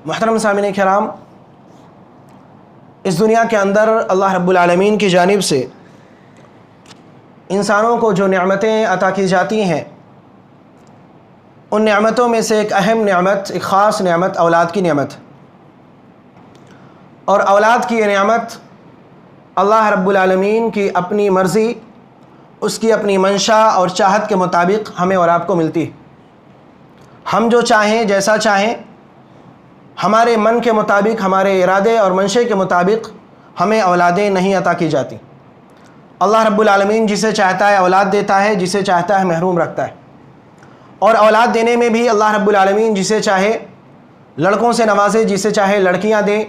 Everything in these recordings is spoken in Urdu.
محترم سامعین کرام، اس دنیا کے اندر اللہ رب العالمین کی جانب سے انسانوں کو جو نعمتیں عطا کی جاتی ہیں، ان نعمتوں میں سے ایک اہم نعمت، ایک خاص نعمت اولاد کی نعمت، اور اولاد کی یہ نعمت اللہ رب العالمین کی اپنی مرضی، اس کی اپنی منشا اور چاہت کے مطابق ہمیں اور آپ کو ملتی ہے۔ ہم جو چاہیں، جیسا چاہیں، ہمارے من کے مطابق، ہمارے ارادے اور منشے کے مطابق ہمیں اولادیں نہیں عطا کی جاتی۔ اللہ رب العالمین جسے چاہتا ہے اولاد دیتا ہے، جسے چاہتا ہے محروم رکھتا ہے۔ اور اولاد دینے میں بھی اللہ رب العالمین جسے چاہے لڑکوں سے نوازے، جسے چاہے لڑکیاں دے،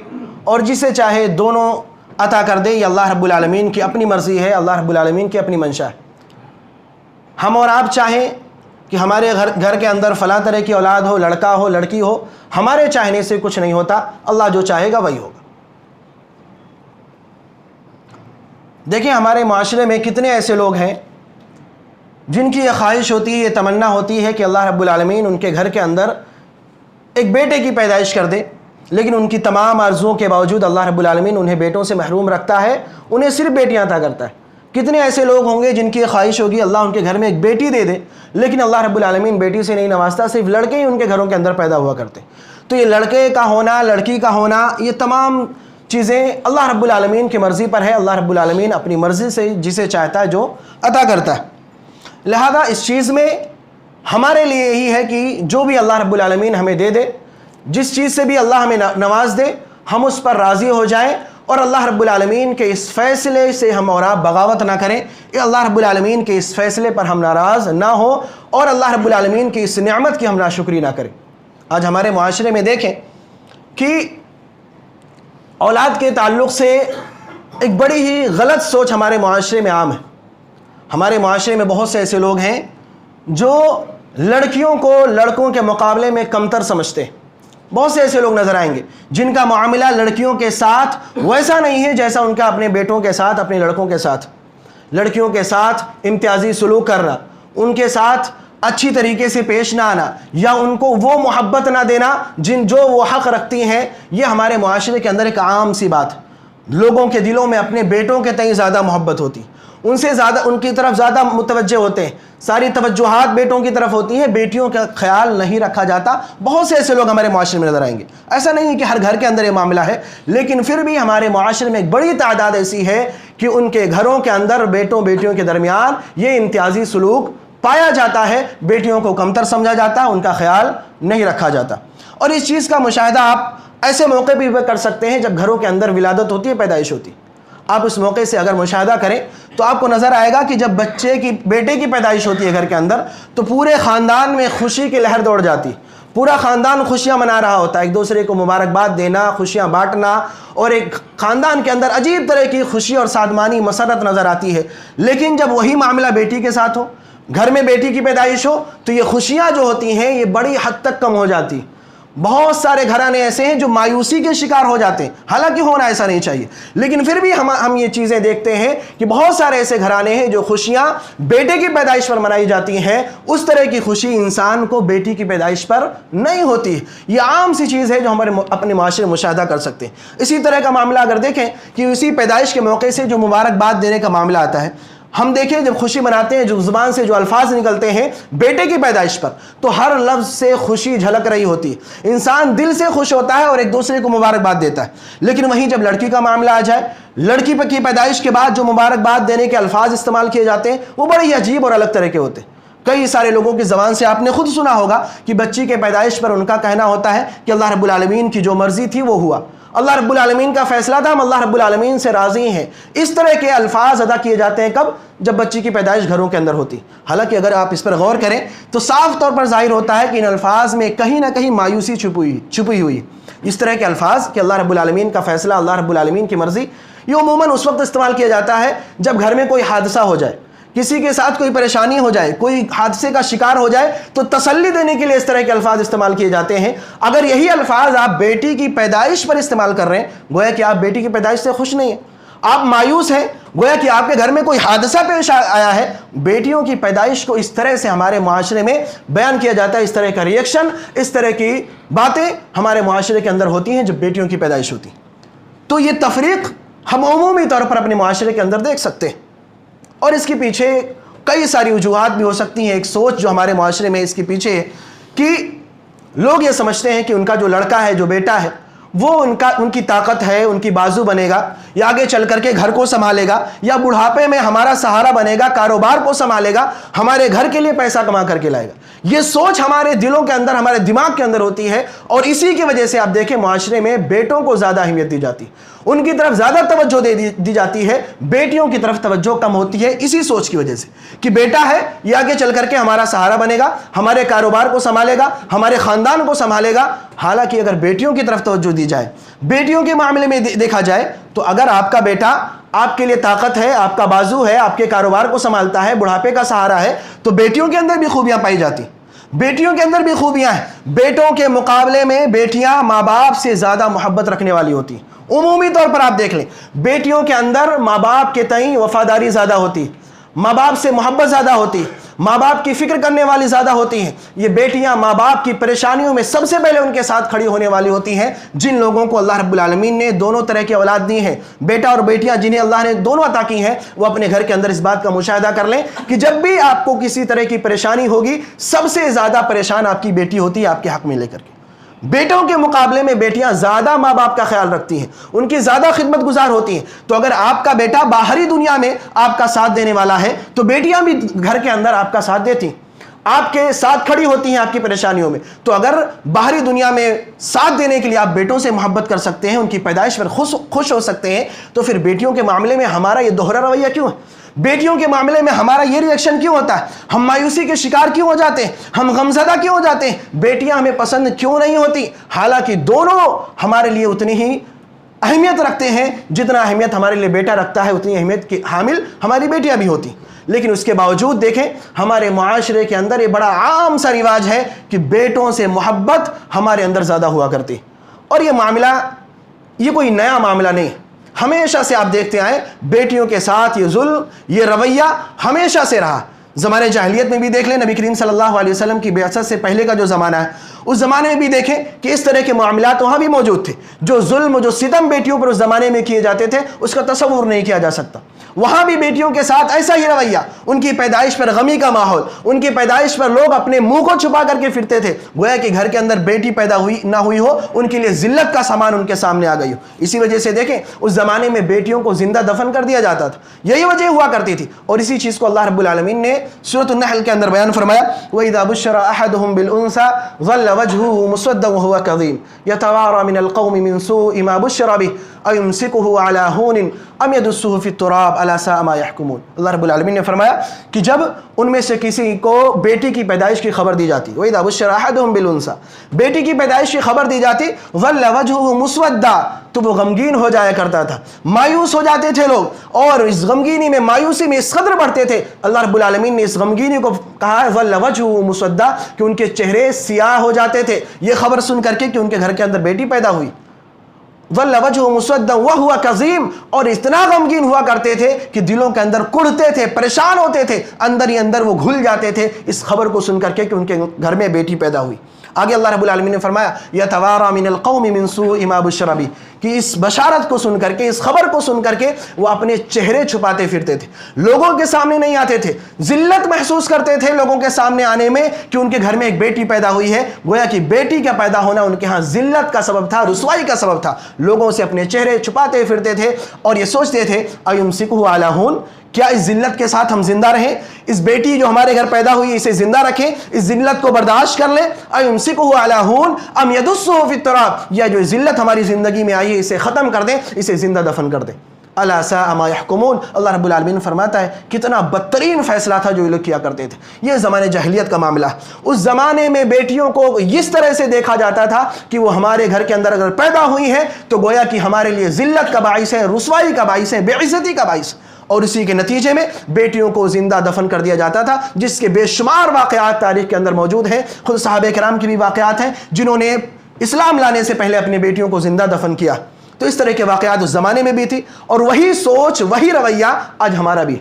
اور جسے چاہے دونوں عطا کر دے۔ یہ اللہ رب العالمین کی اپنی مرضی ہے، اللہ رب العالمین کی اپنی منشا ہے۔ ہم اور آپ چاہیں کہ ہمارے گھر کے اندر فلاں طرح کی اولاد ہو، لڑکا ہو، لڑکی ہو، ہمارے چاہنے سے کچھ نہیں ہوتا، اللہ جو چاہے گا وہی ہوگا۔ دیکھیں ہمارے معاشرے میں کتنے ایسے لوگ ہیں جن کی یہ خواہش ہوتی ہے، یہ تمنا ہوتی ہے کہ اللہ رب العالمین ان کے گھر کے اندر ایک بیٹے کی پیدائش کر دے، لیکن ان کی تمام آرزوؤں کے باوجود اللہ رب العالمین انہیں بیٹوں سے محروم رکھتا ہے، انہیں صرف بیٹیاں عطا کرتا ہے۔ کتنے ایسے لوگ ہوں گے جن کی یہ خواہش ہوگی اللہ ان کے گھر میں ایک بیٹی دے دے، لیکن اللہ رب العالمین بیٹی سے نہیں نوازتا، صرف لڑکے ہی ان کے گھروں کے اندر پیدا ہوا کرتے۔ تو یہ لڑکے کا ہونا، لڑکی کا ہونا، یہ تمام چیزیں اللہ رب العالمین کی مرضی پر ہے۔ اللہ رب العالمین اپنی مرضی سے جسے چاہتا ہے جو عطا کرتا ہے۔ لہذا اس چیز میں ہمارے لیے یہی ہے کہ جو بھی اللہ رب العالمین ہمیں دے دے، جس چیز سے بھی اللہ ہمیں نواز دے، ہم اس پر راضی ہو جائیں، اور اللہ رب العالمین کے اس فیصلے سے ہم اور آپ بغاوت نہ کریں، کہ اللہ رب العالمین کے اس فیصلے پر ہم ناراض نہ ہو، اور اللہ رب العالمین کی اس نعمت کی ہم ناشکری نہ کریں۔ آج ہمارے معاشرے میں دیکھیں کہ اولاد کے تعلق سے ایک بڑی ہی غلط سوچ ہمارے معاشرے میں عام ہے۔ ہمارے معاشرے میں بہت سے ایسے لوگ ہیں جو لڑکیوں کو لڑکوں کے مقابلے میں کمتر سمجھتے ہیں۔ بہت سے ایسے لوگ نظر آئیں گے جن کا معاملہ لڑکیوں کے ساتھ ویسا نہیں ہے جیسا ان کا اپنے بیٹوں کے ساتھ، اپنی لڑکوں کے ساتھ۔ لڑکیوں کے ساتھ امتیازی سلوک کرنا، ان کے ساتھ اچھی طریقے سے پیش نہ آنا، یا ان کو وہ محبت نہ دینا جو وہ حق رکھتی ہیں، یہ ہمارے معاشرے کے اندر ایک عام سی بات ہے۔ لوگوں کے دلوں میں اپنے بیٹوں کے تئیں زیادہ محبت ہوتی، ان سے زیادہ، ان کی طرف زیادہ متوجہ ہوتے ہیں، ساری توجہات بیٹوں کی طرف ہوتی ہیں، بیٹیوں کا خیال نہیں رکھا جاتا۔ بہت سے ایسے لوگ ہمارے معاشرے میں نظر آئیں گے۔ ایسا نہیں ہے کہ ہر گھر کے اندر یہ معاملہ ہے، لیکن پھر بھی ہمارے معاشرے میں ایک بڑی تعداد ایسی ہے کہ ان کے گھروں کے اندر بیٹیوں کے درمیان یہ امتیازی سلوک پایا جاتا ہے، بیٹیوں کو کمتر سمجھا جاتا ہے، ان کا خیال نہیں رکھا جاتا۔ اور اس چیز کا مشاہدہ آپ ایسے موقع بھی کر سکتے ہیں جب گھروں کے اندر ولادت ہوتی ہے، پیدائش ہوتی ہے۔ آپ اس موقع سے اگر مشاہدہ کریں تو آپ کو نظر آئے گا کہ جب بیٹے کی پیدائش ہوتی ہے گھر کے اندر، تو پورے خاندان میں خوشی کی لہر دوڑ جاتی، پورا خاندان خوشیاں منا رہا ہوتا ہے، ایک دوسرے کو مبارکباد دینا، خوشیاں بانٹنا، اور ایک خاندان کے اندر عجیب طرح کی خوشی اور سادمانی، مسرت نظر آتی ہے۔ لیکن جب وہی معاملہ بیٹی کے ساتھ ہو، گھر میں بیٹی کی پیدائش ہو، تو یہ خوشیاں جو ہوتی ہیں یہ بڑی حد تک کم ہو جاتی۔ بہت سارے گھرانے ایسے ہیں جو مایوسی کے شکار ہو جاتے ہیں، حالانکہ ہونا ایسا نہیں چاہیے، لیکن پھر بھی ہم یہ چیزیں دیکھتے ہیں کہ بہت سارے ایسے گھرانے ہیں جو خوشیاں بیٹے کی پیدائش پر منائی جاتی ہیں، اس طرح کی خوشی انسان کو بیٹی کی پیدائش پر نہیں ہوتی۔ یہ عام سی چیز ہے جو ہمارے اپنے معاشرے میں مشاہدہ کر سکتے ہیں۔ اسی طرح کا معاملہ اگر دیکھیں کہ اسی پیدائش کے موقع سے جو مبارکباد دینے کا معاملہ آتا ہے، ہم دیکھیں جب خوشی مناتے ہیں، جو زبان سے جو الفاظ نکلتے ہیں بیٹے کی پیدائش پر، تو ہر لفظ سے خوشی جھلک رہی ہوتی ہے، انسان دل سے خوش ہوتا ہے اور ایک دوسرے کو مبارکباد دیتا ہے۔ لیکن وہیں جب لڑکی کا معاملہ آ جائے، لڑکی کی پیدائش کے بعد جو مبارکباد دینے کے الفاظ استعمال کیے جاتے ہیں وہ بڑے ہی عجیب اور الگ طرح کے ہوتے ہیں۔ کئی سارے لوگوں کی زبان سے آپ نے خود سنا ہوگا کہ بچی کے پیدائش پر ان کا کہنا ہوتا ہے کہ اللہ رب العالمین کی جو مرضی تھی وہ ہوا، اللہ رب العالمین کا فیصلہ تھا، ہم اللہ رب العالمین سے راضی ہیں۔ اس طرح کے الفاظ ادا کیے جاتے ہیں کب؟ جب بچی کی پیدائش گھروں کے اندر ہوتی۔ حالانکہ اگر آپ اس پر غور کریں تو صاف طور پر ظاہر ہوتا ہے کہ ان الفاظ میں کہیں نہ کہیں مایوسی چھپی ہوئی۔ اس طرح کے الفاظ کہ اللہ رب العالمین کا فیصلہ، اللہ رب العالمین کی مرضی، یہ عموماً اس وقت استعمال کیا جاتا ہے جب گھر میں کوئی حادثہ ہو جائے، کسی کے ساتھ کوئی پریشانی ہو جائے، کوئی حادثے کا شکار ہو جائے، تو تسلی دینے کے لیے اس طرح کے الفاظ استعمال کیے جاتے ہیں۔ اگر یہی الفاظ آپ بیٹی کی پیدائش پر استعمال کر رہے ہیں، گویا کہ آپ بیٹی کی پیدائش سے خوش نہیں ہیں، آپ مایوس ہیں، گویا کہ آپ کے گھر میں کوئی حادثہ پیش آیا ہے، بیٹیوں کی پیدائش کو اس طرح سے ہمارے معاشرے میں بیان کیا جاتا ہے، اس طرح کا ریئیکشن، اس طرح کی باتیں ہمارے معاشرے کے اندر ہوتی ہیں جب بیٹیوں کی پیدائش ہوتی. تو یہ تفریق ہم عمومی طور پر اپنے معاشرے کے اندر دیکھ سکتے ہیں، اور اس کے پیچھے کئی ساری وجوہات بھی ہو سکتی ہیں. ایک سوچ جو ہمارے معاشرے میں اس کے پیچھے ہے کہ لوگ یہ سمجھتے ہیں کہ ان کا جو لڑکا ہے، جو بیٹا ہے، وہ ان کی طاقت ہے، ان کی بازو بنے گا، یا آگے چل کر کے گھر کو سنبھالے گا، یا بڑھاپے میں ہمارا سہارا بنے گا، کاروبار کو سنبھالے گا، ہمارے گھر کے لیے پیسہ کما کر کے لائے گا. یہ سوچ ہمارے دلوں کے اندر، ہمارے دماغ کے اندر ہوتی ہے، اور اسی کی وجہ سے آپ دیکھیں معاشرے میں بیٹوں کو زیادہ اہمیت دی جاتی ہے، ان کی طرف زیادہ توجہ دی جاتی ہے، بیٹیوں کی طرف توجہ کم ہوتی ہے، اسی سوچ کی وجہ سے کہ بیٹا ہے، یہ آگے چل کر کے ہمارا سہارا بنے گا، ہمارے کاروبار کو سنبھالے گا، ہمارے خاندان کو سنبھالے گا. حالانکہ اگر بیٹیوں کی طرف توجہ دی جائے، بیٹیوں کے معاملے میں دیکھا جائے، تو اگر آپ کا بیٹا آپ کے لیے طاقت ہے، آپ کا بازو ہے، آپ کے کاروبار کو سنبھالتا ہے، بڑھاپے کا سہارا ہے، تو بیٹیوں کے اندر بھی خوبیاں پائی جاتی. بیٹیوں کے اندر بھی خوبیاں ہیں. بیٹوں کے مقابلے میں بیٹیاں ماں باپ سے زیادہ محبت رکھنے والی ہوتی. عمومی طور پر آپ دیکھ لیں، بیٹیوں کے اندر ماں باپ کے تئیں وفاداری زیادہ ہوتی، ماں باپ سے محبت زیادہ ہوتی، ماں باپ کی فکر کرنے والی زیادہ ہوتی ہیں. یہ بیٹیاں ماں باپ کی پریشانیوں میں سب سے پہلے ان کے ساتھ کھڑی ہونے والی ہوتی ہیں. جن لوگوں کو اللہ رب العالمین نے دونوں طرح کی اولاد دی ہیں، بیٹا اور بیٹیاں جنہیں اللہ نے دونوں عطا کی ہیں، وہ اپنے گھر کے اندر اس بات کا مشاہدہ کر لیں کہ جب بھی آپ کو کسی طرح کی پریشانی ہوگی، سب سے زیادہ پریشان آپ کی بیٹی ہوتی ہے آپ کے حق میں لے کر کے. بیٹوں کے مقابلے میں بیٹیاں زیادہ ماں باپ کا خیال رکھتی ہیں، ان کی زیادہ خدمت گزار ہوتی ہیں. تو اگر آپ کا بیٹا باہری دنیا میں آپ کا ساتھ دینے والا ہے، تو بیٹیاں بھی گھر کے اندر آپ کا ساتھ دیتی ہیں، آپ کے ساتھ کھڑی ہوتی ہیں آپ کی پریشانیوں میں. تو اگر باہری دنیا میں ساتھ دینے کے لیے آپ بیٹوں سے محبت کر سکتے ہیں، ان کی پیدائش پر خوش ہو سکتے ہیں، تو پھر بیٹیوں کے معاملے میں ہمارا یہ دوہرا رویہ کیوں ہے؟ بیٹیوں کے معاملے میں ہمارا یہ ریئیکشن کیوں ہوتا ہے؟ ہم مایوسی کے شکار کیوں ہو جاتے ہیں؟ ہم غمزدہ کیوں ہو جاتے ہیں؟ بیٹیاں ہمیں پسند کیوں نہیں ہوتی؟ حالانکہ دونوں ہمارے لیے اتنی ہی اہمیت رکھتے ہیں، جتنا اہمیت ہمارے لیے بیٹا رکھتا ہے، اتنی اہمیت کی حامل ہماری بیٹیاں بھی ہوتی. لیکن اس کے باوجود دیکھیں، ہمارے معاشرے کے اندر یہ بڑا عام سا رواج ہے کہ بیٹوں سے محبت ہمارے اندر زیادہ ہوا کرتی. اور یہ معاملہ، یہ کوئی نیا معاملہ نہیں، ہمیشہ سے آپ دیکھتے آئے بیٹیوں کے ساتھ یہ ظلم، یہ رویہ ہمیشہ سے رہا. زمانے جاہلیت میں بھی دیکھ لیں، نبی کریم صلی اللہ علیہ وسلم کی بعثت سے پہلے کا جو زمانہ ہے، اس زمانے میں بھی دیکھیں کہ اس طرح کے معاملات وہاں بھی موجود تھے. جو ظلم، جو ستم بیٹیوں پر اس زمانے میں کیے جاتے تھے، اس کا تصور نہیں کیا جا سکتا. وہاں بھی بیٹیوں کے ساتھ ایسا ہی رویہ، ان کی پیدائش پر غمی کا ماحول، ان کی پیدائش پر لوگ اپنے منہ کو چھپا کر کے پھرتے تھے، گویا کہ گھر کے اندر بیٹی پیدا ہوئی نہ ہوئی ہو، ان کے لیے ذلت کا سامان ان کے سامنے آ گئی ہو. اسی وجہ سے دیکھیں اس زمانے میں بیٹیوں کو زندہ دفن کر دیا جاتا تھا، یہی وجہ ہوا کرتی تھی. اور اسی چیز کو اللہ رب العالمین نے سورۃ النحل کے اندر بیان فرمایا، وَإِذَا بُشِّرَ أَحَدُهُم بِالْأُنثَىٰ ظَلَّ وَجْهُهُ مُسْوَدًّا وَهُوَ كَظِيمٌ يَتَوَارَىٰ مِنَ الْقَوْمِ مِنْ سُوءِ مَا بُشِّرَ بِهِ أَيُمْسِكُهُ عَلَىٰ هُونٍ أَمْ يَدُسُّهُ فِي التُّرَابِ أَلَا سَاءَ مَا يَحْكُمُونَ. اللہ رب العالمین نے فرمایا کہ جب ان میں سے کسی کو بیٹی کی پیدائش کی خبر دی جاتی، وَإِذَا بُشِّرَ أَحَدُهُم بِالْأُنثَىٰ، بیٹی کی پیدائش کی خبر دی جاتی، ظَلَّ وَجْهُهُ مُسْوَدًّا، تو وہ غمگین ہو جایا کرتا تھا، مایوس ہو جاتے تھے لوگ، اور اس غمگینی میں، مایوسی میں اس قدر بڑھتے تھے. اللہ رب العالمین نے اس غمگینی کو کہا ہے ظَلَّ وَجْهُهُ مُسْوَدًّا، کہ ان کے چہرے سیاہ ہو جاتے تھے یہ خبر سن کر کے کہ ان کے گھر کے اندر بیٹی پیدا ہوئی. ظَلَّ وَجْهُهُ مُسْوَدًّا وَهُوَ كَظِيمٌ، اور اتنا غمگین ہوا کرتے تھے کہ دلوں کے اندر کڑھتے تھے، پریشان ہوتے تھے، اندر ہی اندر وہ گھل جاتے تھے اس خبر کو سن کر کے کہ ان کے گھر میں بیٹی پیدا ہوئی. آگے اللہ رب العالمین نے فرمایا یتوارا من القوم من سوء ما بشر به، کہ اس بشارت کو سن کر کے، اس خبر کو سن کر کے وہ اپنے چہرے چھپاتے پھرتے تھے، لوگوں کے سامنے نہیں آتے تھے، ذلت محسوس کرتے تھے لوگوں کے سامنے آنے میں کہ ان کے گھر میں ایک بیٹی پیدا ہوئی ہے، گویا کہ بیٹی کا پیدا ہونا ان کے ہاں ذلت کا سبب تھا، رسوائی کا سبب تھا، لوگوں سے اپنے چہرے چھپاتے پھرتے تھے اور یہ سوچتے تھے ایمسکہ علی ہون، کیا اس ذلت کے ساتھ ہم زندہ رہیں، اس بیٹی جو ہمارے گھر پیدا ہوئی اسے زندہ رکھیں، اس ذلت کو برداشت کر لیں، ایمسکہ علی ہون ام یدسہ فی التراب، یا جو ذلت ہماری زندگی میں آئی ہے اسے ختم کر دیں، اسے زندہ دفن کر دیں. الا ساء ما يحكمون، اللہ رب العالمین فرماتا ہے کتنا بدترین فیصلہ تھا جو یہ لوگ کیا کرتے تھے. یہ زمانے جاہلیت کا معاملہ. اس زمانے میں بیٹیوں کو اس طرح سے دیکھا جاتا تھا کہ وہ ہمارے گھر کے اندر اگر پیدا ہوئی ہیں تو گویا کہ ہمارے لیے ذلت کا باعث ہے، رسوائی کا باعث ہے، بے عزتی کا باعث، اور اسی کے نتیجے میں بیٹیوں کو زندہ دفن کر دیا جاتا تھا، جس کے بے شمار واقعات تاریخ کے اندر موجود ہیں. خود صحابہ کرام کی بھی واقعات ہیں جنہوں نے اسلام لانے سے پہلے اپنی بیٹیوں کو زندہ دفن کیا. تو اس طرح کے واقعات اس زمانے میں بھی تھی، اور وہی سوچ وہی رویہ آج ہمارا بھی،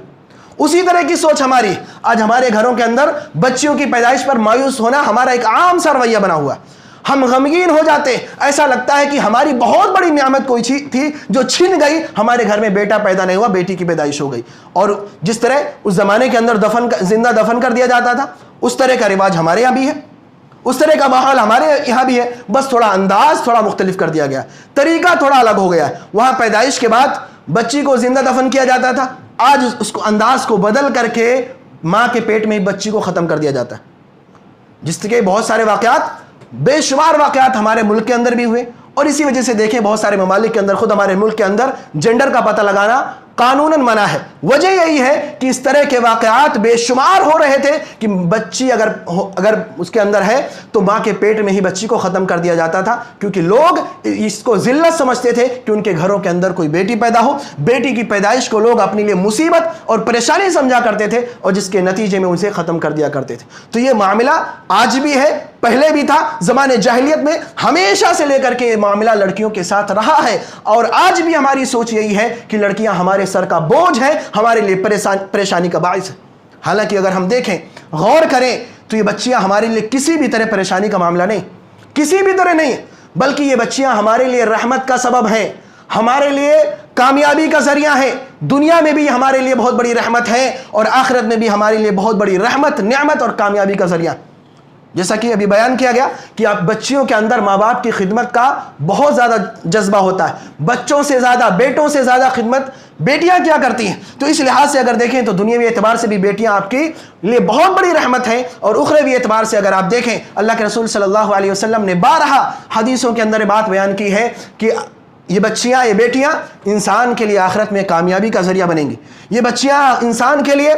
اسی طرح کی سوچ ہماری آج ہمارے گھروں کے اندر بچیوں کی پیدائش پر مایوس ہونا ہمارا ایک عام سا رویہ بنا ہوا ہے۔ ہم غمگین ہو جاتے، ایسا لگتا ہے کہ ہماری بہت بڑی نعمت کوئی تھی جو چھن گئی، ہمارے گھر میں بیٹا پیدا نہیں ہوا، بیٹی کی پیدائش ہو گئی۔ اور جس طرح اس زمانے کے اندر زندہ دفن کر دیا جاتا تھا، اس طرح کا رواج ہمارے یہاں بھی ہے، اس طرح کا ماحول ہمارے یہاں بھی ہے، بس تھوڑا انداز تھوڑا مختلف کر دیا گیا، طریقہ تھوڑا الگ ہو گیا ہے۔ وہاں پیدائش کے بعد بچی کو زندہ دفن کیا جاتا تھا، آج اس کو انداز کو بدل کر کے ماں کے پیٹ میں بچی کو ختم کر دیا جاتا ہے، جس کے بہت سارے واقعات، بے شمار واقعات ہمارے ملک کے اندر بھی ہوئے۔ اور اسی وجہ سے دیکھیں بہت سارے ممالک کے اندر، خود ہمارے ملک کے اندر جنڈر کا پتہ لگانا قانوناً منع ہے۔ وجہ یہی ہے کہ اس طرح کے واقعات بے شمار ہو رہے تھے کہ بچی اگر اس کے اندر ہے تو ماں کے پیٹ میں ہی بچی کو ختم کر دیا جاتا تھا، کیونکہ لوگ اس کو ذلت سمجھتے تھے کہ ان کے گھروں کے اندر کوئی بیٹی پیدا ہو۔ بیٹی کی پیدائش کو لوگ اپنے لیے مصیبت اور پریشانی سمجھا کرتے تھے، اور جس کے نتیجے میں اسے ختم کر دیا کرتے تھے۔ تو یہ معاملہ آج بھی ہے، پہلے بھی تھا، زمانے جاہلیت میں ہمیشہ سے لے کر کے یہ معاملہ لڑکیوں کے ساتھ رہا ہے، اور آج بھی ہماری سوچ یہی ہے کہ لڑکیاں ہمارے سر کا بوجھ ہے، ہمارے لیے پریشانی کا باعث ہے۔ حالانکہ اگر ہم دیکھیں، غور کریں، تو یہ بچیاں ہمارے لیے کسی بھی طرح پریشانی کا معاملہ نہیں، کسی بھی طرح نہیں، بلکہ یہ بچیاں ہمارے لیے رحمت کا سبب ہیں، ہمارے لیے کامیابی کا ذریعہ ہے۔ دنیا میں بھی ہمارے لیے بہت بڑی رحمت ہے، اور آخرت میں بھی ہمارے لیے بہت بڑی رحمت، نعمت اور کامیابی کا ذریعہ۔ جیسا کہ ابھی بیان کیا گیا کہ آپ بچیوں کے اندر ماں باپ کی خدمت کا بہت زیادہ جذبہ ہوتا ہے، بچوں سے زیادہ، بیٹوں سے زیادہ خدمت بیٹیاں کیا کرتی ہیں۔ تو اس لحاظ سے اگر دیکھیں تو دنیاوی اعتبار سے بھی بیٹیاں آپ کے لیے بہت بڑی رحمت ہیں، اور اخروی اعتبار سے اگر آپ دیکھیں، اللہ کے رسول صلی اللہ علیہ وسلم نے بارہا حدیثوں کے اندر بات بیان کی ہے کہ یہ بچیاں، یہ بیٹیاں انسان کے لیے آخرت میں کامیابی کا ذریعہ بنیں گی، یہ بچیاں انسان کے لیے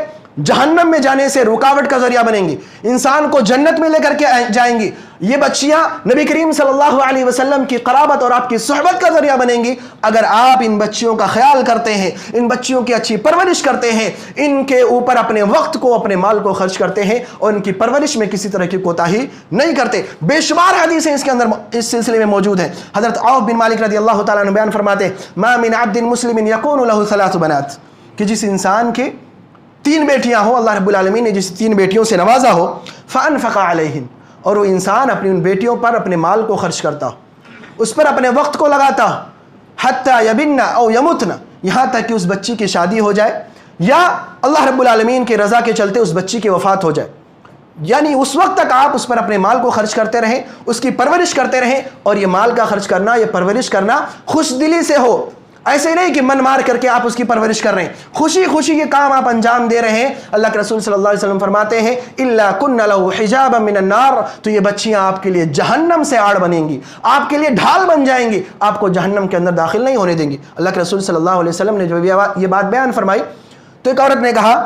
جہنم میں جانے سے رکاوٹ کا ذریعہ بنیں گی، انسان کو جنت میں لے کر کے جائیں گی۔ یہ بچیاں نبی کریم صلی اللہ علیہ وسلم کی قرابت اور آپ کی صحبت کا ذریعہ بنیں گی اگر آپ ان بچیوں کا خیال کرتے ہیں، ان بچیوں کی اچھی پرورش کرتے ہیں، ان کے اوپر اپنے وقت کو، اپنے مال کو خرچ کرتے ہیں، اور ان کی پرورش میں کسی طرح کی کوتاہی نہیں کرتے۔ بے شمار حدیثیں اس کے اندر اس سلسلے میں موجود ہیں۔ حضرت عوف بن مالک رضی اللہ تعالیٰ عنہ بیان فرماتے ہیں، ما من عبد مسلم یکون له ثلاث بنات، کہ جس انسان کے 3 بیٹیاں ہوں، اللہ رب العالمین نے جس 3 بیٹیوں سے نوازا ہو، فانفق علیہن، اور وہ انسان اپنی ان بیٹیوں پر اپنے مال کو خرچ کرتا ہو، اس پر اپنے وقت کو لگاتا ہو، حتی یبن او یمتن، یہاں تک کہ اس بچی کی شادی ہو جائے، یا اللہ رب العالمین کی رضا کے چلتے اس بچی کی وفات ہو جائے، یعنی اس وقت تک آپ اس پر اپنے مال کو خرچ کرتے رہیں، اس کی پرورش کرتے رہیں، اور یہ مال کا خرچ کرنا، یہ پرورش کرنا خوش دلی سے ہو، ایسے نہیں کہ من مار کر کے آپ اس کی پرورش کر رہے ہیں، خوشی خوشی یہ کام آپ انجام دے رہے ہیں۔ اللہ کے رسول صلی اللہ علیہ وسلم فرماتے ہیں، الا کن لہ حجابا من النار، تو یہ بچیاں آپ کے لیے جہنم سے آڑ بنیں گی، آپ کے لیے ڈھال بن جائیں گی، آپ کو جہنم کے اندر داخل نہیں ہونے دیں گی۔ اللہ کے رسول صلی اللہ علیہ وسلم نے جب یہ بات بیان فرمائی تو ایک عورت نے کہا،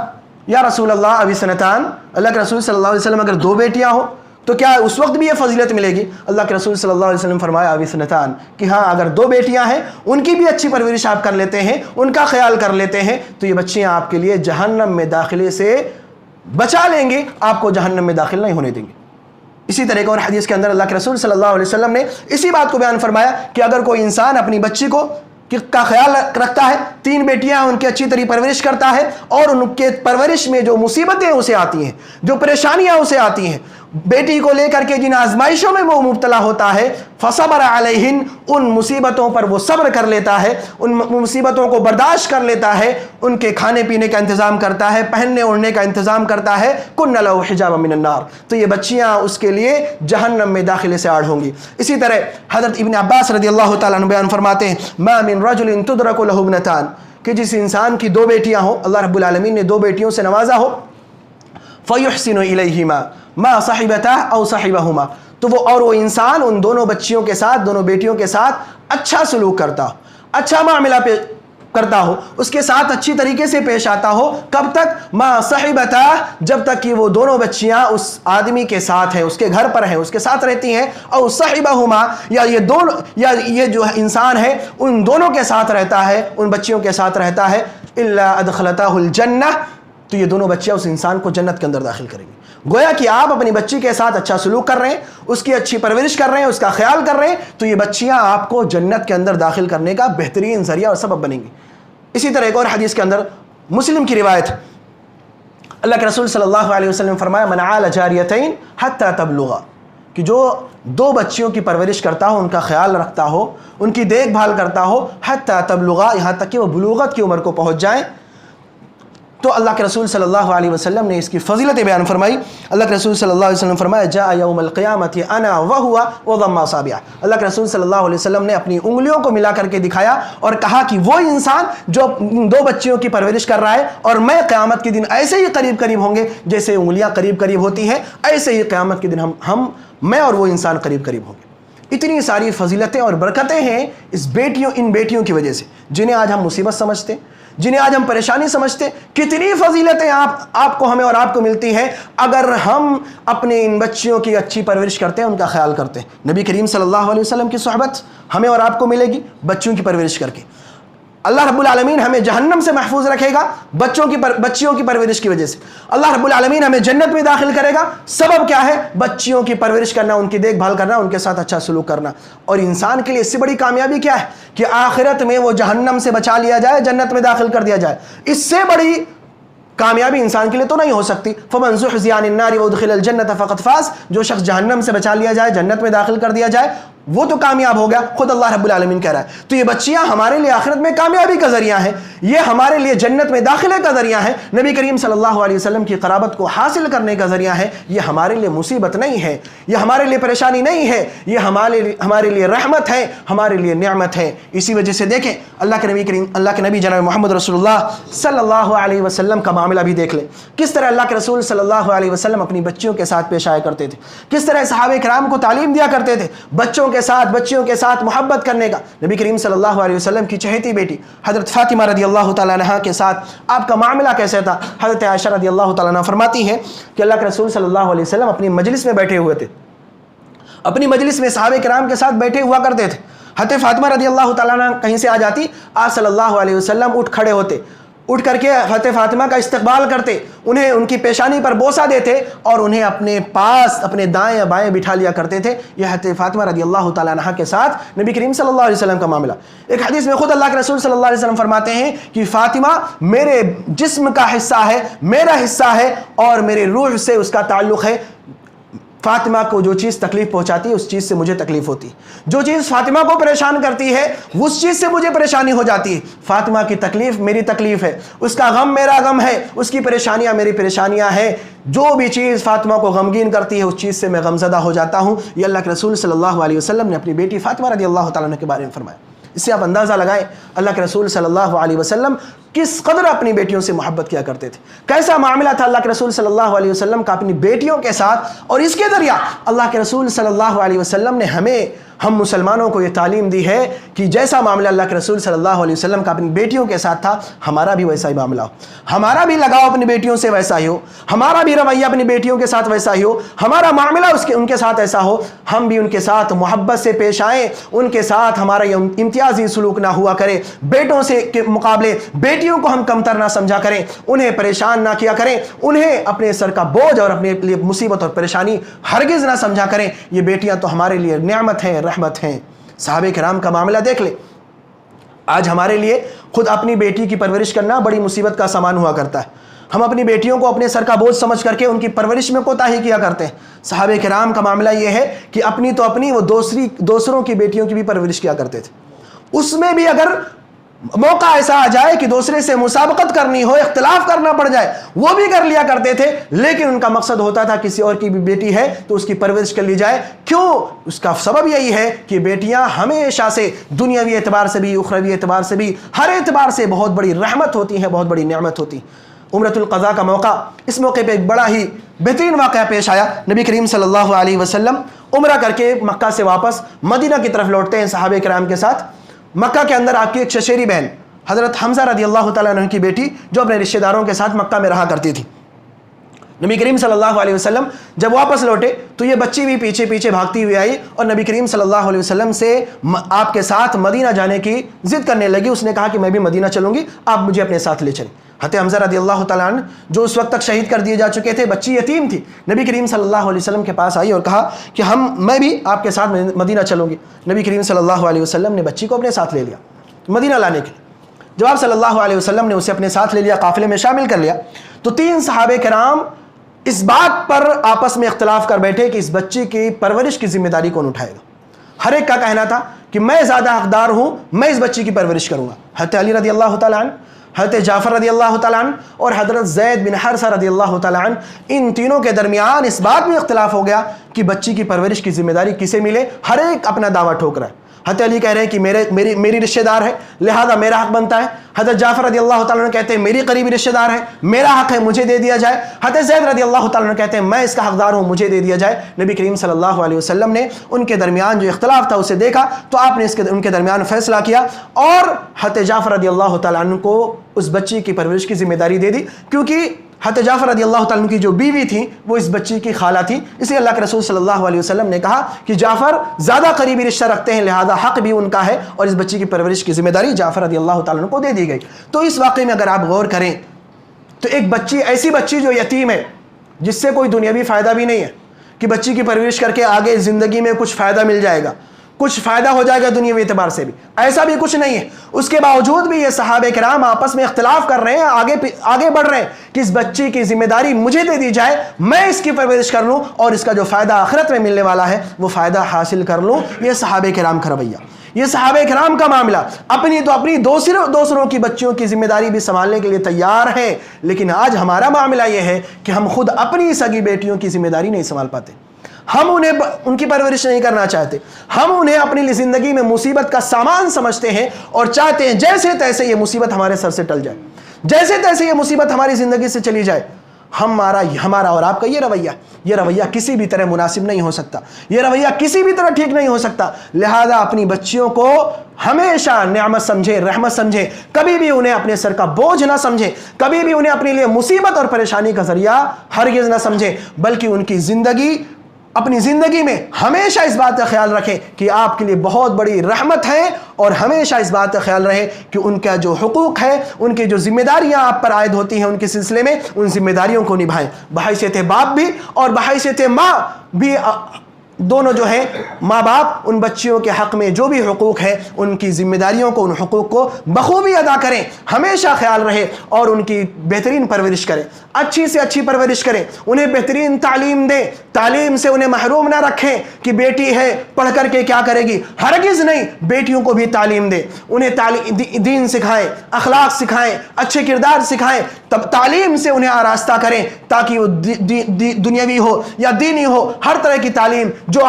یا رسول اللہ ابی سنتان، اللہ کے رسول صلی اللہ علیہ وسلم اگر 2 بیٹیاں ہوں تو کیا اس وقت بھی یہ فضیلت ملے گی؟ اللہ کے رسول صلی اللہ علیہ وسلم فرمایا ابی سنتان، کہ ہاں اگر 2 بیٹیاں ہیں، ان کی بھی اچھی پرورش آپ کر لیتے ہیں، ان کا خیال کر لیتے ہیں، تو یہ بچیاں آپ کے لیے جہنم میں داخلے سے بچا لیں گے، آپ کو جہنم میں داخل نہیں ہونے دیں گے۔ اسی طرح اور حدیث کے اندر اللہ کے رسول صلی اللہ علیہ وسلم نے اسی بات کو بیان فرمایا کہ اگر کوئی انسان اپنی بچی کا خیال رکھتا ہے، 3 بیٹیاں ان کی اچھی طرح پرورش کرتا ہے، اور ان کے پرورش میں جو مصیبتیں اسے آتی ہیں، جو پریشانیاں اسے آتی ہیں، بیٹی کو لے کر کے جن آزمائشوں میں وہ مبتلا ہوتا ہے، فصبر علیہن، ان مصیبتوں پر وہ صبر کر لیتا ہے، ان مصیبتوں کو برداشت کر لیتا ہے، ان کے کھانے پینے کا انتظام کرتا ہے، پہننے اوڑھنے کا انتظام کرتا ہے، کن لہ حجابا من النار، تو یہ بچیاں اس کے لیے جہنم میں داخلے سے آڑ ہوں گی۔ اسی طرح حضرت ابن عباس رضی اللہ تعالیٰ عنہ بیان فرماتے ہیں، ما من رجل تدرک لہ ابنتان، کہ جس انسان کی 2 بیٹیاں ہوں، اللہ رب العالمین نے 2 بیٹیوں سے نوازا ہو، فیحسن الیہما ما صحبتہ او صحبہما، تو وہ انسان ان دونوں بچیوں کے ساتھ، دونوں بیٹیوں کے ساتھ اچھا سلوک کرتا ہو، اچھا معاملہ کرتا ہو، اس کے ساتھ اچھی طریقے سے پیش آتا ہو، کب تک؟ ما صحبتہ، جب تک کہ وہ دونوں بچیاں اس آدمی کے ساتھ ہیں، اس کے گھر پر ہیں، اس کے ساتھ رہتی ہیں، او صحبہما، یا یہ جو انسان ہے ان دونوں کے ساتھ رہتا ہے، ان بچیوں کے ساتھ رہتا ہے، الا ادخلتہ الجنہ، تو یہ دونوں بچیاں اس انسان کو جنت کے اندر داخل کریں گی۔ گویا کہ آپ اپنی بچی کے ساتھ اچھا سلوک کر رہے ہیں، اس کی اچھی پرورش کر رہے ہیں، اس کا خیال کر رہے ہیں، تو یہ بچیاں آپ کو جنت کے اندر داخل کرنے کا بہترین ذریعہ اور سبب بنیں گی۔ اسی طرح ایک اور حدیث کے اندر مسلم کی روایت، اللہ کے رسول صلی اللہ علیہ وسلم فرمایا من عال جاریتین حتی تبلغا، کہ جو دو بچیوں کی پرورش کرتا ہو، ان کا خیال رکھتا ہو، ان کی دیکھ بھال کرتا ہو، حتی تبلغا، یہاں تک کہ وہ بلوغت کی عمر کو پہنچ جائیں، تو اللہ کے رسول صلی اللہ علیہ وسلم نے اس کی فضیلت بیان فرمائی۔ اللہ کے رسول صلی اللہ علیہ وسلم فرمایا جاء یوم القیامت انا وہو وضم اصابعہ، اللہ کے رسول صلی اللہ علیہ وسلم نے اپنی انگلیوں کو ملا کر کے دکھایا اور کہا کہ وہ انسان جو دو بچیوں کی پرورش کر رہا ہے، اور میں قیامت کے دن ایسے ہی قریب قریب ہوں گے جیسے انگلیاں قریب قریب ہوتی ہیں، ایسے ہی قیامت کے دن میں اور وہ انسان قریب قریب ہوں گے۔ اتنی ساری فضیلتیں اور برکتیں ہیں ان بیٹیوں کی وجہ سے، جنہیں آج ہم مصیبت سمجھتے، جنہیں آج ہم پریشانی سمجھتے۔ کتنی فضیلتیں آپ کو، ہمیں اور آپ کو ملتی ہیں اگر ہم اپنے ان بچیوں کی اچھی پرورش کرتے ہیں، ان کا خیال کرتے ہیں۔ نبی کریم صلی اللہ علیہ وسلم کی صحبت ہمیں اور آپ کو ملے گی بچیوں کی پرورش کر کے۔ اللہ رب العالمین ہمیں جہنم سے محفوظ رکھے گا بچیوں کی پرورش کی وجہ سے۔ اللہ رب العالمین ہمیں جنت میں داخل کرے گا۔ سبب کیا ہے؟ بچیوں کی پرورش کرنا، ان کی دیکھ بھال کرنا، ان کے ساتھ اچھا سلوک کرنا۔ اور انسان کے لیے اس سے بڑی کامیابی کیا ہے کہ آخرت میں وہ جہنم سے بچا لیا جائے، جنت میں داخل کر دیا جائے۔ اس سے بڑی کامیابی انسان کے لیے تو نہیں ہو سکتی۔ فمن زحزح عن النار وادخل الجنت فقد فاز، جو شخص جہنم سے بچا لیا جائے، جنت میں داخل کر دیا جائے، وہ تو کامیاب ہو گیا، خود اللہ رب العالمین کہہ رہا ہے۔ تو یہ بچیاں ہمارے لیے آخرت میں کامیابی کا ذریعہ ہیں، یہ ہمارے لیے جنت میں داخلے کا ذریعہ ہے، نبی کریم صلی اللہ علیہ وسلم کی قرابت کو حاصل کرنے کا ذریعہ ہے۔ یہ ہمارے لیے مصیبت نہیں ہے، یہ ہمارے لیے پریشانی نہیں ہے، یہ ہمارے لیے رحمت ہے، ہمارے لیے نعمت ہے۔ اسی وجہ سے دیکھیں اللہ کے نبی جناب محمد رسول اللہ صلی اللہ علیہ وسلم کا معاملہ بھی دیکھ لیں، کس طرح اللہ کے رسول صلی اللہ علیہ وسلم اپنی بچیوں کے ساتھ پیش آیا کرتے تھے، کس طرح صحابہ کرام کو تعلیم دیا کرتے تھے بچیوں کے ساتھ محبت کرنے کا۔ نبی کریم صلی اللہ علیہ وسلم کی چہیتی بیٹی حضرت فاطمہ رضی اللہ تعالیٰ عنہا کے ساتھ آپ کا معاملہ کیسے تھا؟ حضرت عائشہ رضی اللہ تعالیٰ عنہا فرماتی ہیں کہ اللہ کے رسول صلی اللہ علیہ وسلم اپنی مجلس میں بیٹھے ہوئے تھے، اپنی مجلس میں صحابہ کرام کے ساتھ بیٹھے ہوا کرتے تھے۔ حضرت فاطمہ رضی اللہ تعالیٰ عنہا کہیں سے آ جاتی، آپ صلی اللہ علیہ وسلم اٹھ کھڑے ہوتے، اٹھ کر کے حضرت فاطمہ کا استقبال کرتے، انہیں ان کی پیشانی پر بوسہ دیتے اور انہیں اپنے پاس اپنے دائیں بائیں بٹھا لیا کرتے تھے۔ یہ حضرت فاطمہ رضی اللہ تعالیٰ عنہا کے ساتھ نبی کریم صلی اللہ علیہ وسلم کا معاملہ۔ ایک حدیث میں خود اللہ کے رسول صلی اللہ علیہ وسلم فرماتے ہیں کہ فاطمہ میرے جسم کا حصہ ہے، میرا حصہ ہے، اور میرے روح سے اس کا تعلق ہے۔ فاطمہ کو جو چیز تکلیف پہنچاتی ہے اس چیز سے مجھے تکلیف ہوتی ہے، جو چیز فاطمہ کو پریشان کرتی ہے اس چیز سے مجھے پریشانی ہو جاتی ہے۔ فاطمہ کی تکلیف میری تکلیف ہے، اس کا غم میرا غم ہے، اس کی پریشانیاں میری پریشانیاں ہیں۔ جو بھی چیز فاطمہ کو غمگین کرتی ہے اس چیز سے میں غمزدہ ہو جاتا ہوں۔ یہ اللہ کے رسول صلی اللہ علیہ وسلم نے اپنی بیٹی فاطمہ رضی اللہ تعالیٰ عنہ کے بارے میں فرمایا۔ اس سے آپ اندازہ لگائیں اللہ کے رسول صلی اللہ علیہ وسلم کس قدر اپنی بیٹیوں سے محبت کیا کرتے تھے، کیسا معاملہ تھا اللہ کے رسول صلی اللہ علیہ وسلم کا اپنی بیٹیوں کے ساتھ۔ اور اس کے ذریعہ اللہ کے رسول صلی اللہ علیہ وسلم نے ہم مسلمانوں کو یہ تعلیم دی ہے کہ جیسا معاملہ اللہ کے رسول صلی اللہ علیہ وسلم کا اپنی بیٹیوں کے ساتھ تھا، ہمارا بھی ویسا ہی معاملہ ہو، ہمارا بھی لگاؤ اپنی بیٹیوں سے ویسا ہی ہو، ہمارا بھی رویہ اپنی بیٹیوں کے ساتھ ویسا ہی ہو، ہمارا معاملہ ان کے ساتھ ایسا ہو، ہم بھی ان کے ساتھ محبت سے پیش آئیں، ان کے ساتھ ہمارا یہ امتیازی سلوک نہ ہوا کرے، بیٹوں سے کے مقابلے بیٹیوں کو ہم کمتر نہ سمجھا کریں، انہیں پریشان نہ کیا کریں، انہیں اپنے سر کا بوجھ اور اپنے لیے مصیبت اور پریشانی ہرگز نہ سمجھا کریں۔ یہ بیٹیاں تو ہمارے لیے نعمت ہیں، رحمت ہیں۔ صحابہ کرام کا معاملہ دیکھ لیں، آج ہمارے لیے خود اپنی بیٹی کی پرورش کرنا بڑی مصیبت کا سامان ہوا کرتا ہے۔ ہم اپنی بیٹیوں کو اپنے سر کا بوجھ سمجھ کر کے ان کی پرورش میں کوتاہی کیا کرتے ہیں۔ صحابہ کرام کا معاملہ یہ ہے کہ اپنی تو اپنی، وہ دوسروں کی بیٹیوں کی بھی پرورش کیا کرتے تھے۔ اس میں بھی اگر موقع ایسا آ جائے کہ دوسرے سے مسابقت کرنی ہو، اختلاف کرنا پڑ جائے، وہ بھی کر لیا کرتے تھے، لیکن ان کا مقصد ہوتا تھا کسی اور کی بھی بیٹی ہے تو اس کی پرورش کر لی جائے۔ کیوں؟ اس کا سبب یہی ہے کہ بیٹیاں ہمیشہ سے دنیاوی اعتبار سے بھی، اخروی اعتبار سے بھی، ہر اعتبار سے بہت بڑی رحمت ہوتی ہیں، بہت بڑی نعمت ہوتی ہیں۔ عمرۃ القضاء کا موقع، اس موقع پہ ایک بڑا ہی بہترین واقعہ پیش آیا۔ نبی کریم صلی اللہ علیہ وسلم عمرہ کر کے مکہ سے واپس مدینہ کی طرف لوٹتے ہیں صحابہ کرام کے ساتھ۔ مکہ کے اندر آپ کی ایک چچیری بہن حضرت حمزہ رضی اللہ تعالیٰ عنہ کی بیٹی جو اپنے رشتہ داروں کے ساتھ مکہ میں رہا کرتی تھی، نبی کریم صلی اللہ علیہ وسلم جب واپس لوٹے تو یہ بچی بھی پیچھے پیچھے بھاگتی ہوئی آئی اور نبی کریم صلی اللہ علیہ وسلم سے آپ کے ساتھ مدینہ جانے کی ضد کرنے لگی. اس نے کہا کہ میں بھی مدینہ چلوں گی, آپ مجھے اپنے ساتھ لے چلیں. حضرت حمزہ رضی اللہ تعالیٰ عنہ جو اس وقت تک شہید کر دیے جا چکے تھے, بچی یتیم تھی, نبی کریم صلی اللہ علیہ وسلم کے پاس آئی اور کہا کہ میں بھی آپ کے ساتھ مدینہ چلوں گی. نبی کریم صلی اللہ علیہ وسلم نے بچی کو اپنے ساتھ لے لیا مدینہ لانے کے لیے. جب آپ صلی اللہ علیہ وسلم نے اسے اپنے ساتھ لے لیا, قافلے میں شامل کر لیا, تو 3 صحابہ کرام اس بات پر آپس میں اختلاف کر بیٹھے کہ اس بچی کی پرورش کی ذمہ داری کون اٹھائے گا. ہر ایک کا کہنا تھا کہ میں زیادہ حقدار ہوں, میں اس بچی کی پرورش کروں گا. حضرت علی رضی اللہ تعالیٰ عنہ, حضرت جعفر رضی اللہ تعالیٰ عنہ اور حضرت زید بن حارثہ رضی اللہ تعالیٰ عنہ, ان تینوں کے درمیان اس بات میں اختلاف ہو گیا کہ بچی کی پرورش کی ذمہ داری کسے ملے. ہر ایک اپنا دعویٰ ٹھوک رہا ہے. حضرت علی کہہ رہے ہیں کہ میری رشتہ دار ہے, لہذا میرا حق بنتا ہے. حضرت جعفر رضی اللہ تعالیٰ عنہ کہتے ہیں میری قریبی رشتہ دار ہے, میرا حق ہے, مجھے دے دیا جائے. حضرت زید رضی اللہ تعالیٰ عنہ کہتے ہیں میں اس کا حقدار ہوں, مجھے دے دیا جائے. نبی کریم صلی اللہ علیہ وسلم نے ان کے درمیان جو اختلاف تھا اسے دیکھا تو آپ نے ان کے درمیان فیصلہ کیا اور حضرت جعفر رضی اللہ تعالیٰ عنہ کو اس بچی کی پرورش کی ذمہ داری دے دی, کیونکہ حضرت جعفر رضی اللہ تعالیٰ عنہ کی جو بیوی تھی وہ اس بچی کی خالہ تھی. اس لیے اللہ کے رسول صلی اللہ علیہ وسلم نے کہا کہ جعفر زیادہ قریبی رشتہ رکھتے ہیں, لہذا حق بھی ان کا ہے اور اس بچی کی پرورش کی ذمہ داری جعفر رضی اللہ تعالیٰ عنہ کو دے دی گئی. تو اس واقعے میں اگر آپ غور کریں تو ایک بچی, ایسی بچی جو یتیم ہے, جس سے کوئی دنیاوی فائدہ بھی نہیں ہے کہ بچی کی پرورش کر کے آگے زندگی میں کچھ فائدہ مل جائے گا, کچھ فائدہ ہو جائے گا دنیاوی اعتبار سے بھی, ایسا بھی کچھ نہیں ہے. اس کے باوجود بھی یہ صحابہ کرام آپس میں اختلاف کر رہے ہیں, آگے بڑھ رہے ہیں کہ اس بچی کی ذمہ داری مجھے دے دی جائے, میں اس کی پرورش کر لوں اور اس کا جو فائدہ آخرت میں ملنے والا ہے وہ فائدہ حاصل کر لوں. یہ صحابہ کرام کا رویہ, یہ صحابہ کرام کا معاملہ. اپنی دوسروں کی بچیوں کی ذمہ داری بھی سنبھالنے کے لیے تیار ہیں, لیکن آج ہمارا معاملہ یہ ہے کہ ہم خود اپنی سگی بیٹیوں کی ذمہ داری نہیں سنبھال پاتے. ہم انہیں ان کی پرورش نہیں کرنا چاہتے, ہم انہیں اپنی زندگی میں مصیبت کا سامان سمجھتے ہیں اور چاہتے ہیں جیسے تیسے یہ مصیبت ہمارے سر سے ٹل جائے, جیسے تیسے یہ مصیبت ہماری زندگی سے چلی جائے. ہمارا اور آپ کا یہ رویہ کسی بھی طرح مناسب نہیں ہو سکتا, یہ رویہ کسی بھی طرح ٹھیک نہیں ہو سکتا. لہذا اپنی بچیوں کو ہمیشہ نعمت سمجھے, رحمت سمجھے, کبھی بھی انہیں اپنے سر کا بوجھ نہ سمجھے, کبھی بھی انہیں اپنے لیے مصیبت اور پریشانی کا ذریعہ ہرگز نہ سمجھے, بلکہ ان کی اپنی زندگی میں ہمیشہ اس بات کا خیال رکھیں کہ آپ کے لیے بہت بڑی رحمت ہے, اور ہمیشہ اس بات کا خیال رہے کہ ان کا جو حقوق ہے, ان کی جو ذمہ داریاں آپ پر عائد ہوتی ہیں ان کے سلسلے میں, ان ذمہ داریوں کو نبھائیں. بحیثیت باپ بھی اور بحیثیت ماں بھی, دونوں جو ہیں ماں باپ, ان بچیوں کے حق میں جو بھی حقوق ہے ان کی ذمہ داریوں کو, ان حقوق کو بخوبی ادا کریں. ہمیشہ خیال رہے اور ان کی بہترین پرورش کریں, اچھی سے اچھی پرورش کریں, انہیں بہترین تعلیم دیں, تعلیم سے انہیں محروم نہ رکھیں کہ بیٹی ہے پڑھ کر کے کیا کرے گی, ہرگز نہیں. بیٹیوں کو بھی تعلیم دیں, انہیں دین سکھائیں, اخلاق سکھائیں, اچھے کردار سکھائیں, تب تعلیم سے انہیں آراستہ کریں تاکہ وہ دنیاوی ہو یا دینی ہو, ہر طرح کی تعلیم جو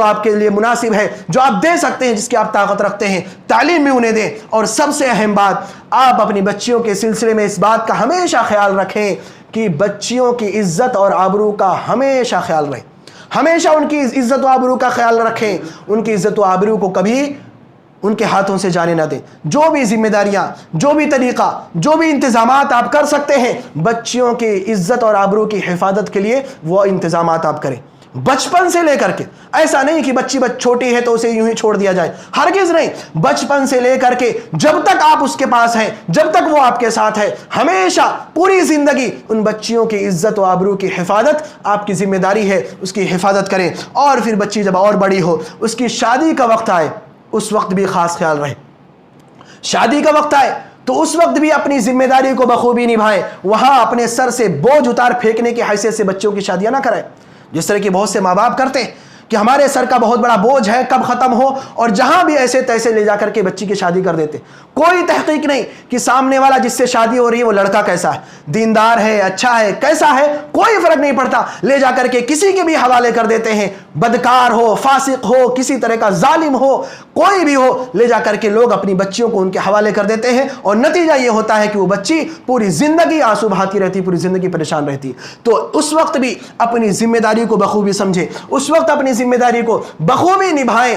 آپ کے لیے مناسب ہے, جو آپ دے سکتے ہیں, جس کی آپ طاقت رکھتے ہیں, تعلیم بھی انہیں دیں. اور سب سے اہم بات, آپ اپنی بچیوں کے سلسلے میں اس بات کا ہمیشہ خیال رکھیں کہ بچیوں کی عزت اور آبرو کا ہمیشہ خیال رہے, ہمیشہ ان کی عزت و آبرو کا خیال رکھیں, ان کی عزت و آبرو کو کبھی ان کے ہاتھوں سے جانے نہ دیں. جو بھی ذمہ داریاں, جو بھی طریقہ, جو بھی انتظامات آپ کر سکتے ہیں بچیوں کی عزت اور آبرو کی حفاظت کے لیے, وہ انتظامات آپ کریں بچپن سے لے کر کے. ایسا نہیں کہ بچی چھوٹی ہے تو اسے یوں ہی چھوڑ دیا جائے, ہرگز نہیں. بچپن سے لے کر کے جب تک آپ اس کے پاس ہیں, جب تک وہ آپ کے ساتھ ہے, ہمیشہ پوری زندگی ان بچیوں کی عزت و آبرو کی حفاظت آپ کی ذمہ داری ہے, اس کی حفاظت کریں. اور پھر بچی جب اور بڑی ہو, اس کی شادی کا وقت آئے, اس وقت بھی خاص خیال رہے. شادی کا وقت آئے تو اس وقت بھی اپنی ذمہ داری کو بخوبی نبھائیں. وہاں اپنے سر سے بوجھ اتار پھینکنے کی حیثیت سے بچوں کی شادیاں نہ کریں, جس طرح کی بہت سے ماں باپ کرتے ہیں کہ ہمارے سر کا بہت بڑا بوجھ ہے, کب ختم ہو, اور جہاں بھی ایسے تیسے لے جا کر کے بچی کی شادی کر دیتے. کوئی تحقیق نہیں کہ سامنے والا جس سے شادی ہو رہی ہے وہ لڑکا کیسا ہے, دیندار ہے, اچھا ہے, کیسا ہے, کوئی فرق نہیں پڑتا. لے جا کر کے کسی کے بھی حوالے کر دیتے ہیں, بدکار ہو, فاسق ہو, کسی طرح کا ظالم ہو, کوئی بھی ہو, لے جا کر کے لوگ اپنی بچیوں کو ان کے حوالے کر دیتے ہیں, اور نتیجہ یہ ہوتا ہے کہ وہ بچی پوری زندگی آنسو بہاتی رہتی, پوری زندگی پریشان رہتی. تو اس وقت بھی اپنی ذمہ داری کو بخوبی سمجھے, اس وقت اپنی ذمہ داری کو بخوبی نبھائیں,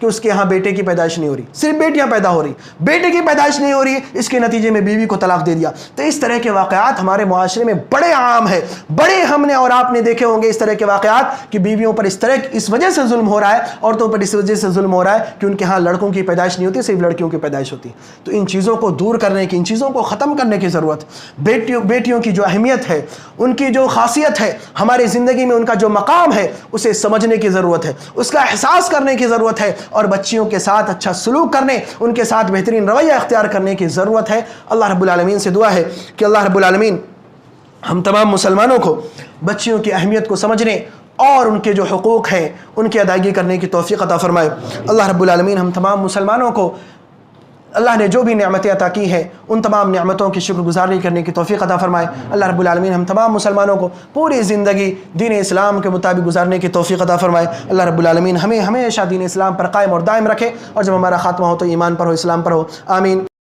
کہ اس کے ہاں بیٹے کی پیدائش نہیں ہو رہی، صرف بیٹیاں پیدا ہو رہی، بیٹے کی پیدائش نہیں ہو رہی، اس کے نتیجے میں بیوی کو طلاق دے دیا۔ تو اس طرح کے واقعات ہمارے معاشرے میں بڑے عام ہیں، بڑے ہم نے اور آپ نے دیکھے ہوں گے اس طرح کے واقعات کہ بیویوں پر اس وجہ سے ظلم ہو رہا ہے، عورتوں پر اس وجہ سے ظلم ہو رہا ہے کہ ان کے ہاں لڑکوں کی پیدائش نہیں ہوتی، صرف لڑکیوں کی پیدائش ہوتی۔ تو ان چیزوں کو دور کرنے کی، ان چیزوں کو ختم کرنے کی ضرورت، بیٹیوں کی جو اہمیت ہے، ان کی جو خاصیت ہے ہماری زندگی میں، ان کا جو مقام ہے، اسے سمجھنے کی ضرورت ہے، اس کا احساس کرنے کی ضرورت ہے، اور بچیوں کے ساتھ اچھا سلوک کرنے، ان کے ساتھ بہترین رویہ اختیار کرنے کی ضرورت ہے۔ اللہ رب العالمین سے دعا ہے کہ اللہ رب العالمین ہم تمام مسلمانوں کو بچیوں کی اہمیت کو سمجھنے اور ان کے جو حقوق ہیں ان کی ادائیگی کرنے کی توفیق عطا فرمائے۔ اللہ رب العالمین ہم تمام مسلمانوں کو اللہ نے جو بھی نعمتیں عطا کی ہیں ان تمام نعمتوں کی شکر گزاری کرنے کی توفیق عطا فرمائے۔ اللہ رب العالمین ہم تمام مسلمانوں کو پوری زندگی دین اسلام کے مطابق گزارنے کی توفیق عطا فرمائے۔ اللہ رب العالمین ہمیں ہمیشہ دین اسلام پر قائم اور دائم رکھے، اور جب ہمارا خاتمہ ہو تو ایمان پر ہو، اسلام پر ہو، آمین۔